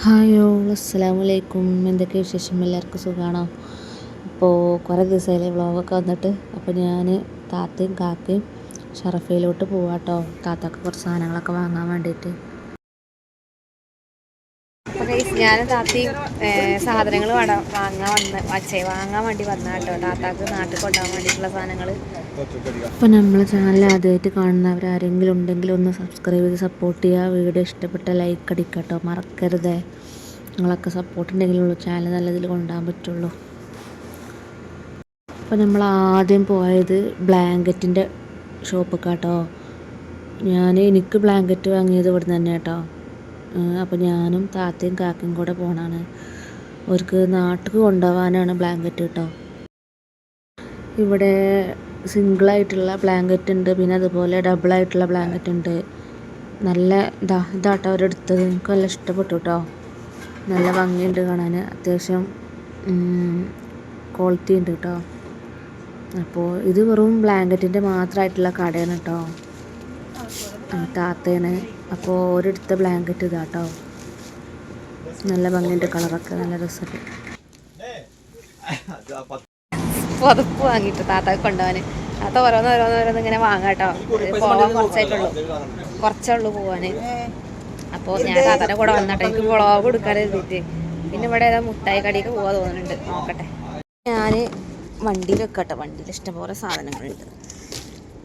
Hi all അസ്സലാമു അലൈക്കും. എന്തൊക്കെ വിശേഷം? എല്ലാവർക്കും സുഖമാണോ? അപ്പോൾ കുറേ ദിവസമായില്ലേ വ്ളോഗൊക്കെ വന്നിട്ട്. അപ്പോൾ ഞാൻ താത്തയും കാക്കയും ഷറഫയിലോട്ട് പോവാട്ടോ. താത്തക്ക് കുറച്ച് സാധനങ്ങളൊക്കെ വാങ്ങാൻ വേണ്ടിയിട്ട്. അപ്പോൾ ഞാനും താത്തയും സാധനങ്ങൾ വാങ്ങാൻ വേണ്ടി വന്നാട്ടോ. താത്താക്ക് നാട്ടിൽ കൊണ്ടുപോകാൻ വേണ്ടിയിട്ടുള്ള സാധനങ്ങൾ. അപ്പോൾ നമ്മളെ ചാനൽ ആദ്യമായിട്ട് കാണുന്നവരാരെങ്കിലും ഉണ്ടെങ്കിൽ ഒന്ന് സബ്സ്ക്രൈബ് ചെയ്ത് സപ്പോർട്ട് ചെയ്യുക. വീഡിയോ ഇഷ്ടപ്പെട്ട ലൈക്ക് അടിക്കട്ടോ, മറക്കരുതേ. നിങ്ങളൊക്കെ സപ്പോർട്ട് ഉണ്ടെങ്കിലുള്ളൂ ചാനൽ നല്ലതിൽ കൊണ്ടുപോകാൻ പറ്റുള്ളൂ. അപ്പോൾ നമ്മൾ ആദ്യം പോയത് ബ്ലാങ്കറ്റിൻ്റെ ഷോപ്പിക്കാട്ടോ. എനിക്ക് ബ്ലാങ്കറ്റ് വാങ്ങിയത് ഇവിടെ നിന്ന് തന്നെ കേട്ടോ. അപ്പോൾ ഞാനും താത്തയും കാക്കയും കൂടെ പോകണമാണ്. അവർക്ക് നാട്ടിൽ കൊണ്ടുപോകാനാണ് ബ്ലാങ്കറ്റ് കേട്ടോ. ഇവിടെ സിംഗിളായിട്ടുള്ള ബ്ലാങ്കറ്റ് ഉണ്ട്, പിന്നെ അതുപോലെ ഡബിളായിട്ടുള്ള ബ്ലാങ്കറ്റ് ഉണ്ട്. നല്ല ഇതാട്ടോ അവരെടുത്തത്. എനിക്ക് നല്ല ഇഷ്ടപ്പെട്ടു കേട്ടോ. നല്ല ഭംഗിയുണ്ട് കാണാൻ, അത്യാവശ്യം ക്വാളിറ്റി ഉണ്ട് കേട്ടോ. അപ്പോൾ ഇത് വെറും ബ്ലാങ്കറ്റിൻ്റെ മാത്രമായിട്ടുള്ള കടയാണ് കേട്ടോ. താത്തയാണ്. അപ്പോൾ ഒരിടത്ത ബ്ലാങ്കറ്റ് ഇതാട്ടോ. നല്ല ഭംഗിയുണ്ട്, കളറൊക്കെ നല്ല രസമുണ്ട്. പുതപ്പ് വാങ്ങിയിട്ട് താത്താക്ക് കൊണ്ടുപോകാൻ. താത്ത ഓരോന്നോരോന്ന് ഇങ്ങനെ വാങ്ങാം കേട്ടോ. പോകാൻ കുറച്ചുള്ളൂ പോകാൻ. അപ്പോൾ ഞാൻ താത്താൻ്റെ കൂടെ വന്നിട്ട് എനിക്ക് വ്ളോഗ് എടുക്കാൻ എഴുതിയിട്ട്. പിന്നെ ഇവിടെ ഏതാ മുട്ടായി കടിയൊക്കെ പോകാൻ തോന്നുന്നുണ്ട്, നോക്കട്ടെ. ഞാൻ വണ്ടിയിൽ വെക്കട്ടെ. വണ്ടിയിൽ ഇഷ്ടംപോലെ സാധനങ്ങളുണ്ട്,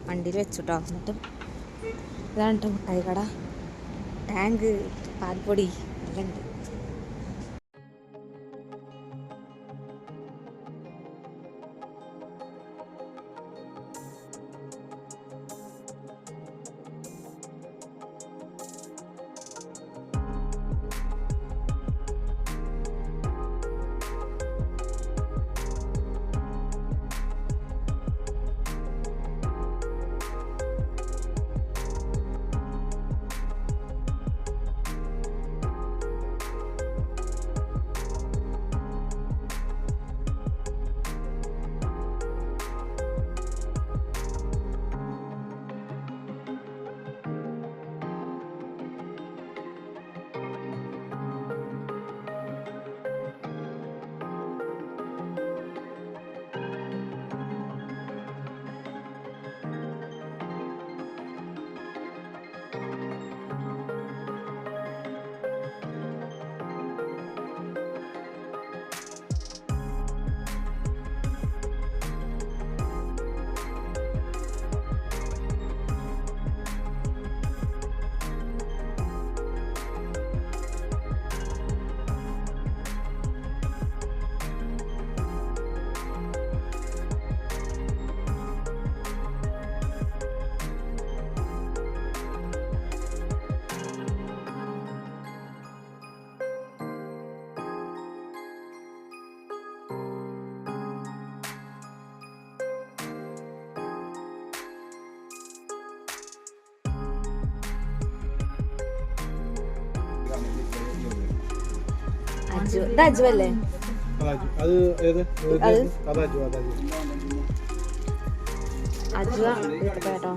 വണ്ടിയിൽ വെച്ചുട്ടോ. എന്നിട്ട് ഇതാണ് കേട്ടോ മുട്ടായി കട. ടാങ്ക്, പാൽപ്പൊടി എല്ലാം ഉണ്ട്. അജു അല്ലേ? അജു കേട്ടോ.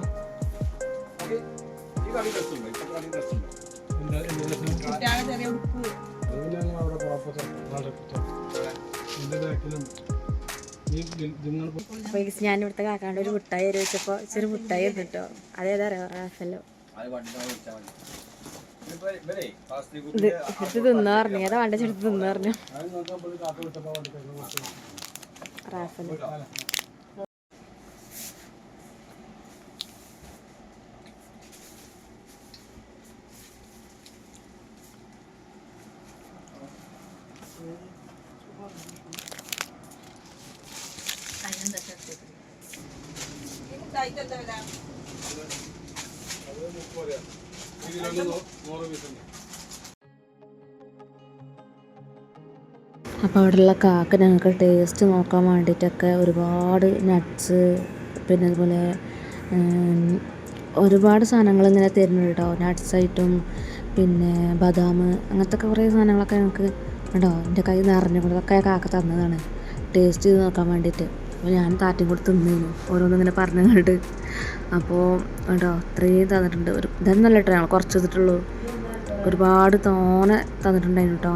ഞാൻ ഇവിടുത്തെ കാക്കാണ്ട് ഒരു മുട്ടായി ചോദിച്ചപ്പോൾ ഇച്ചിരി മുട്ടായി കേട്ടോ. അതേതാ റാഫല്ലോ. എടുത്ത് തിന്നാ പറഞ്ഞു. ഏതാ വേണ്ട ചെടുത്ത് തിന്നാ പറഞ്ഞു റാഫല്. അപ്പോൾ അവിടെയുള്ള കാക്ക ഞങ്ങൾക്ക് ടേസ്റ്റ് നോക്കാൻ വേണ്ടിയിട്ടൊക്കെ ഒരുപാട് നട്ട്സ്, പിന്നെ അതുപോലെ ഒരുപാട് സാധനങ്ങൾ ഇങ്ങനെ തരുന്നുണ്ട് കേട്ടോ. നട്ട്സായിട്ടും പിന്നെ ബദാം, അങ്ങനത്തെ കുറേ സാധനങ്ങളൊക്കെ ഞങ്ങൾക്ക് കേട്ടോ. എൻ്റെ കൈ നിറഞ്ഞുകൊണ്ടതൊക്കെ കാക്ക തന്നതാണ് ടേസ്റ്റ് ചെയ്ത് നോക്കാൻ വേണ്ടിയിട്ട്. അപ്പോൾ ഞാൻ താറ്റയും കൂടി തിന്നിരുന്നു, ഓരോന്നിങ്ങനെ പറഞ്ഞു കണ്ടിട്ട്. അപ്പോൾ കേട്ടോ അത്രയും തന്നിട്ടുണ്ട്. ഇതൊന്നും നല്ല കേട്ടോ, ഞങ്ങൾ കുറച്ച് എടുത്തിട്ടുള്ളൂ. ഒരുപാട് തോനെ തന്നിട്ടുണ്ടായിരുന്നു കേട്ടോ.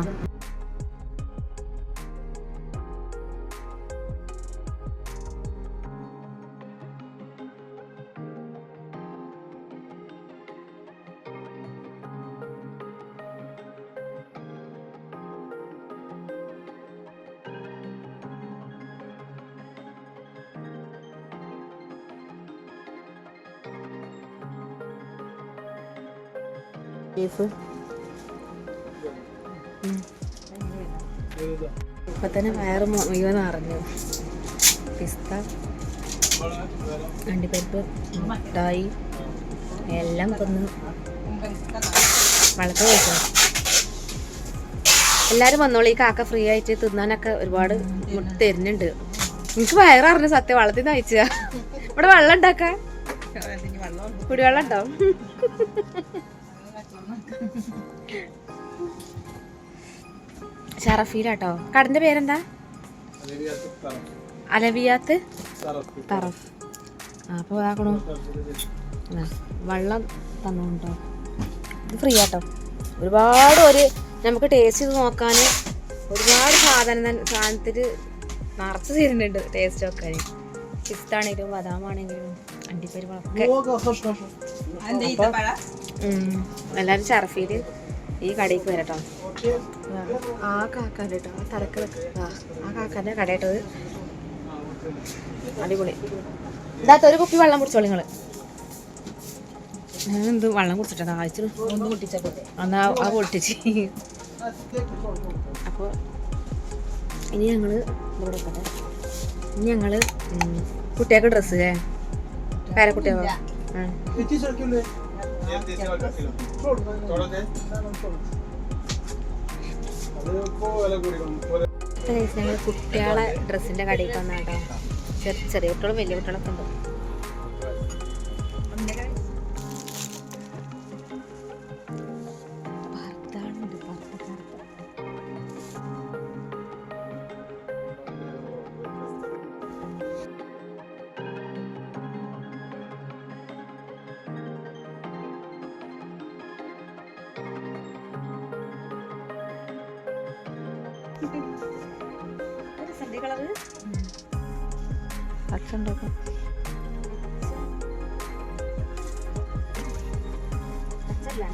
ഇപ്പൊ തന്നെ വയറ് മുഴുവൻ നിറഞ്ഞു. പിസ്ത, അണ്ടിപ്പരിപ്പ്, മിഠായി എല്ലാം തിന്ന് വളർത്ത് കഴിച്ചു. എല്ലാവരും വന്നോളൂ, ഈ കാക്ക ഫ്രീ ആയിട്ട് തിന്നാനൊക്കെ ഒരുപാട് തരുന്നുണ്ട്. എനിക്ക് വയററിഞ്ഞ സത്യം വള്ളത്തിൽ നിന്ന് അയച്ചാ. ഇവിടെ വെള്ളം ഉണ്ടാക്ക, കുടിവെള്ളം ഉണ്ടാവും. ഷറഫീലാട്ടോ. കടന്റെ പേരെന്താ? അലവിയാത്ത് തറഫ്. അപ്പോൾ ഇതാക്കണോ, വെള്ളം തന്നോട്ടോ. ഇത് ഫ്രീ ആട്ടോ. ഒരുപാട് നമുക്ക് ടേസ്റ്റ് ചെയ്ത് നോക്കാൻ ഒരുപാട് സാധനത്തിൽ നിറച്ച് തരുന്നുണ്ട് ടേസ്റ്റ് നോക്കാൻ. പിസ്താണെങ്കിലും ബദാമാണെങ്കിലും അണ്ടിപ്പരിപ്പൊക്കെ. എല്ലാവരും ഷറഫീൽ ഈ കടയ്ക്ക് വരട്ടോ. ആ കാക്കാൻ്റെ കേട്ടോ, ആ തലക്കിലൊക്കെ ആ കാക്കാൻ്റെ കടയിട്ടത് അടിപൊളി. ഇതാത്ത ഒരു കുപ്പി വെള്ളം കുടിച്ചോളൂ നിങ്ങൾ. ഞാനെന്ത് വെള്ളം കുടിച്ചിട്ടാ ആഴ്ച ഒന്ന് പൊട്ടിച്ചപ്പോൾ എന്നാ ആ പൊട്ടിച്ച്. അപ്പോൾ ഇനി ഞങ്ങൾ ഇവിടെ വെക്കട്ടെ. ഇനി ഞങ്ങൾ കുട്ടികൾക്ക് ഡ്രസ്സ് പേരക്കുട്ടികൾ ഞങ്ങൾ കുട്ടികളെ ഡ്രസ്സിന്റെ കടയിൽ വന്നാട്ടോ. ചെറിയ കുട്ടികളും വലിയ കുട്ടികളൊക്കെ ഉണ്ട്.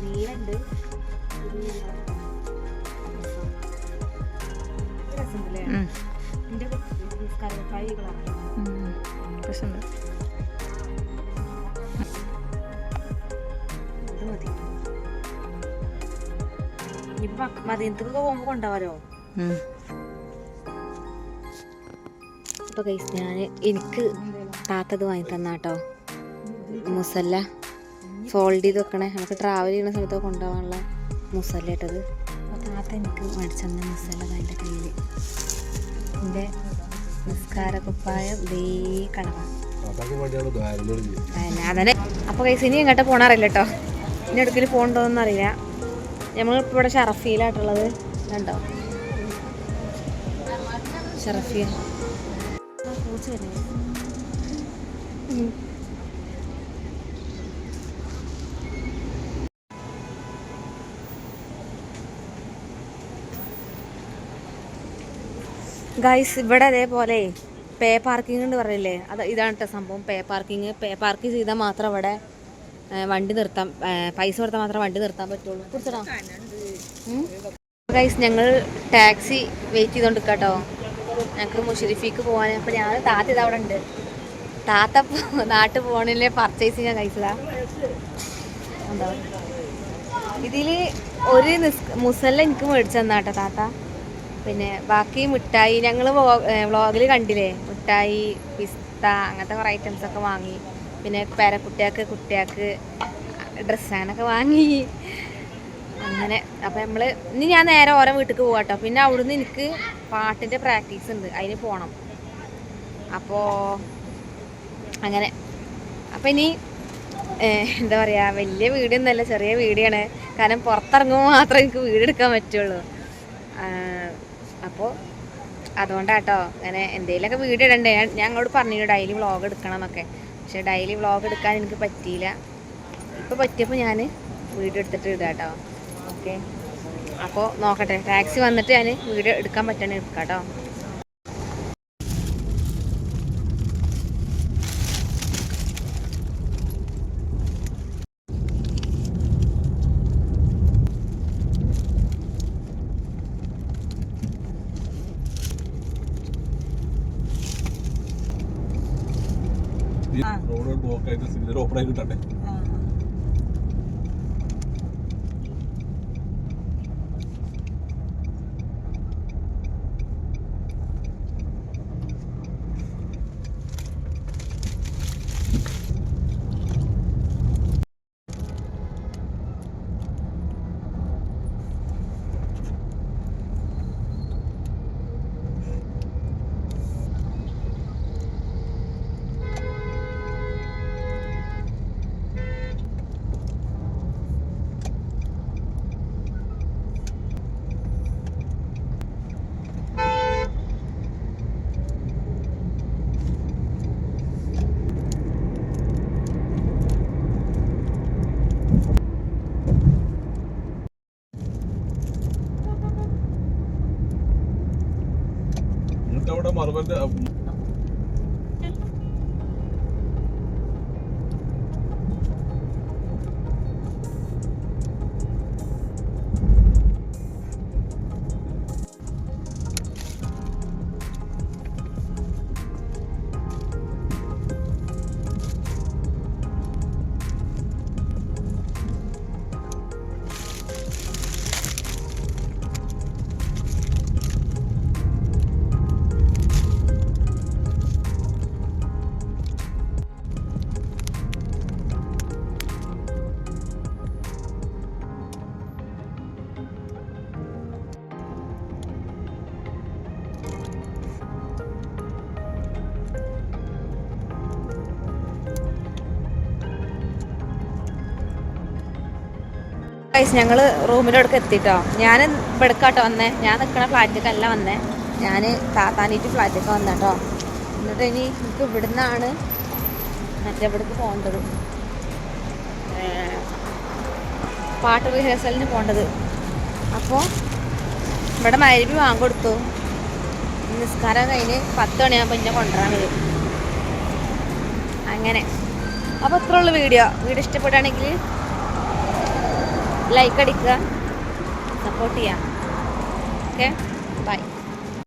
നീലുണ്ട്, മദീനത്തൊക്കെ പോകുമ്പോ കൊണ്ടുപോവാലോ. അപ്പൊ ഗൈസ് എനിക്ക് താത്തത് വാങ്ങി തന്നാട്ടോ. മുസല്ല ഫോൾഡ് ചെയ്ത് വെക്കണേ, നമുക്ക് ട്രാവൽ ചെയ്യുന്ന സ്ഥലത്തൊക്കെ കൊണ്ടുപോകാനുള്ള മുസല്ല ഇട്ടത്. അപ്പോൾ താത്ത എനിക്ക് മേടിച്ചെന്ന മുസല്ല അതിൻ്റെ കയ്യിൽ. എൻ്റെ നിസ്കാര കുപ്പായം ഇതേ കളറാണ് അതന്നെ. അപ്പോൾ കൈസ് ഇനി എങ്ങോട്ട് പോകണറിയില്ല കേട്ടോ. ഇനി എടുക്കൽ പോകണ്ടോന്നും അറിയില്ല. നമ്മളിപ്പോൾ ഇവിടെ ഷറഫിയിലായിട്ടുള്ളത് കണ്ടോ, ഷറഫിയ പൂച്ച വരുന്നത്. ഗൈസ് ഇവിടെ അതേപോലെ പേ പാർക്കിംഗ് എന്ന് പറയില്ലേ, ഇതാണ് കേട്ടോ സംഭവം. പേ പാർക്ക് ചെയ്താൽ മാത്രം ഇവിടെ വണ്ടി നിർത്താൻ, പൈസ കൊടുത്താൽ മാത്രം വണ്ടി നിർത്താൻ പറ്റുള്ളൂ. കുറിച്ചോ ഗൈസ് ഞങ്ങൾ ടാക്സി വെയിറ്റ് ചെയ്തോണ്ട് കേട്ടോ. ഞങ്ങൾക്ക് മുഷരിഫിക്ക് പോകാൻ. അപ്പം ഞാൻ താത്ത ഇതവിടെ ഉണ്ട്. താത്ത നാട്ടിൽ പോകണില്ലേ പർച്ചേസ് ചെയ്യാൻ കഴിച്ചതാ. എന്താ ഇതിൽ ഒരു മുസല്ല എനിക്ക് മേടിച്ചു തന്നാട്ടോ താത്ത. പിന്നെ ബാക്കി മിഠായി ഞങ്ങൾ വ്ളോഗിൽ കണ്ടില്ലേ, മിഠായി, പിസ്ത, അങ്ങനത്തെ കുറേ ഐറ്റംസൊക്കെ വാങ്ങി. പിന്നെ കുട്ടികൾക്ക് ഡ്രസ്സ് അങ്ങനൊക്കെ വാങ്ങി അങ്ങനെ. അപ്പം ഇനി ഞാൻ നേരെ ഓരോ വീട്ടിലേക്ക് പോകാം കേട്ടോ. പിന്നെ അവിടുന്ന് എനിക്ക് പാട്ടിൻ്റെ പ്രാക്ടീസ് ഉണ്ട്, അതിന് പോകണം. അപ്പോൾ അങ്ങനെ. അപ്പം ഇനി എന്താ പറയുക, വലിയ വീഡിയോ ഒന്നുമല്ല, ചെറിയ വീഡിയോ ആണ്. കാരണം പുറത്തിറങ്ങുമ്പോൾ മാത്രമേ എനിക്ക് വീഡിയോ എടുക്കാൻ പറ്റുള്ളൂ. അപ്പോൾ അതുകൊണ്ടാട്ടോ അങ്ങനെ എന്തെങ്കിലുമൊക്കെ വീഡിയോ ഇടണ്ടേ. ഞാൻ അങ്ങോട്ട് പറഞ്ഞു ഡെയിലി വ്ളോഗ് എടുക്കണം എന്നൊക്കെ. പക്ഷേ ഡെയിലി വ്ളോഗ് എടുക്കാൻ എനിക്ക് പറ്റിയില്ല. ഇപ്പോൾ പറ്റിയപ്പോൾ ഞാൻ വീഡിയോ എടുത്തിട്ട് ഇടാം കേട്ടോ. ഓക്കെ, അപ്പോൾ നോക്കട്ടെ, ടാക്സി വന്നിട്ട് ഞാൻ വീഡിയോ എടുക്കാൻ പറ്റണേ എടുക്കാം കേട്ടോ. റോഡ് ബ്ലോക്ക് ആയിട്ട് സിഗ്നൽ ഓപ്പൺ ആയി കിട്ടണ്ടേ. അവിടെ മറുപന്റെ ഞങ്ങൾ റൂമിൻ്റെ അടുക്ക് എത്തിട്ടോ. ഞാൻ ഇവിടേക്കാട്ടോ വന്നേ, ഞാൻ നിൽക്കുന്ന ഫ്ലാറ്റിലേക്കല്ല വന്നേ, ഞാൻ താത്താനീറ്റ് ഫ്ലാറ്റിലേക്ക് വന്നേട്ടോ. എന്നിട്ട് ഇനി എനിക്ക് ഇവിടുന്നാണ് മറ്റേ ഇവിടേക്ക് പോകേണ്ടത്, പാട്ട് റിഹേഴ്സലിന് പോകേണ്ടത്. അപ്പോൾ ഇവിടെ മരുവി വാങ്ങിക്കൊടുത്തു, നിസ്കാരം കഴിഞ്ഞ് 10 മണിയാകുമ്പോൾ ഇന്നെ കൊണ്ടുവരാൻ വരും. അങ്ങനെ അപ്പോൾ ഇത്രേ ഉള്ളൂ വീഡിയോ ഇഷ്ടപ്പെടുകയാണെങ്കിൽ ലൈക്ക് അടിക്കുക, സപ്പോർട്ട് ചെയ്യാം. ഓക്കെ.